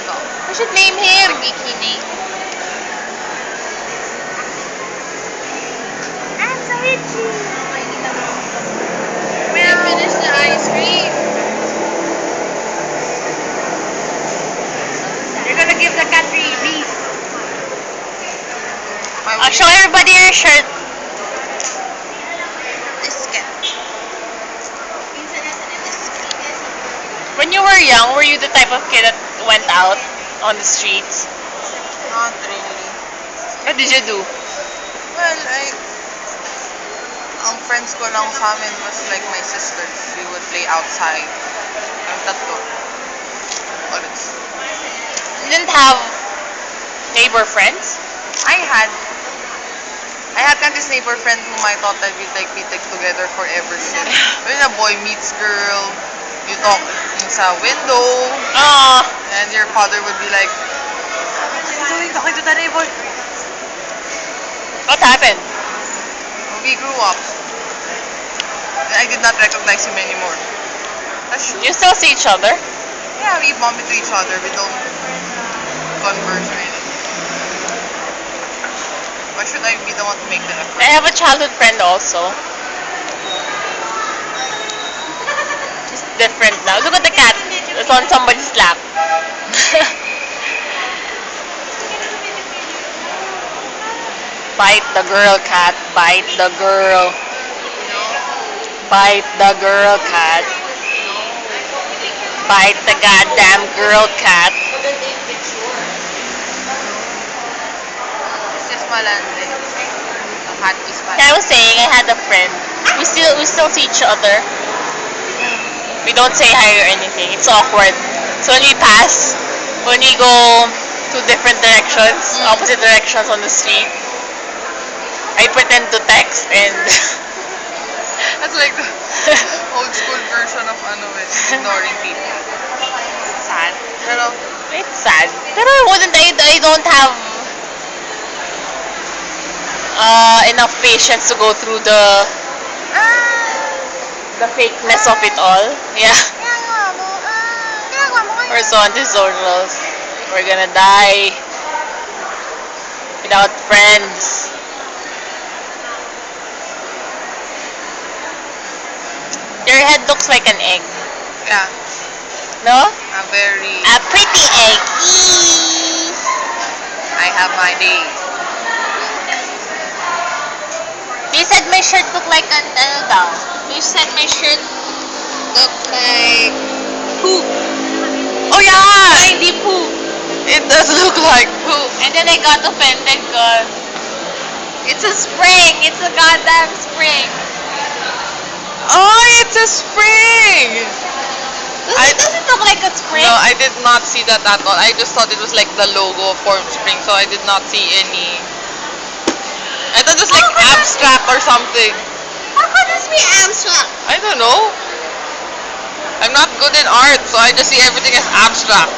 No. We should name him. The geeky name. I'm so itchy. We finished the ice cream. You're gonna give the cat rabies. My Show everybody your shirt. This cat. When you were young, were you the type of kid that went out on the streets? Not really. What did you do? Well, ang friends ko lang sa amin was like my sisters. We would play outside. Ang tatlo. Always. You didn't have neighbor friends? I had this neighbor friend whom I thought that we'd like be together forever since. When a boy meets girl, you talk sa window, and your father would be like, "What are you doing talking to the neighbor?" What happened? We grew up. And I did not recognize him anymore. You still see each other? Yeah, we bump into each other. We don't converse or anything. Why should I be the one to make the effort? I have a childhood friend also. She's different now. Look at the cat. It's on somebody's lap. Bite the girl, cat. Bite the girl. Bite the girl, cat. Bite the goddamn girl, cat. It's just malande. The cat is I was saying I had a friend. We still see each other. We don't say hi or anything. It's awkward. So when we pass, when we go to different directions, opposite directions on the street, I pretend to text and That's like the old school version of ignoring people. It's sad. Pero, it's sad. Pero I don't have enough patience to go through the fakeness of it all. Yeah. We're so antisocial. We're gonna die without friends. Your head looks like an egg. yeah, No? a pretty egg. Eee. I have my day. They said my shirt looked like They said my shirt looked like poop. Oh yeah! Hindi poop. It does look like poop. And then I got offended because it's a spring. It's a goddamn spring. Oh, it's a spring! Does it look like a spring? No, I did not see that at all. I just thought it was like the logo of Formspring, so I did not see any. I thought it was like abstract or something. How could this be abstract? I don't know. I'm not good in art, so I just see everything as abstract.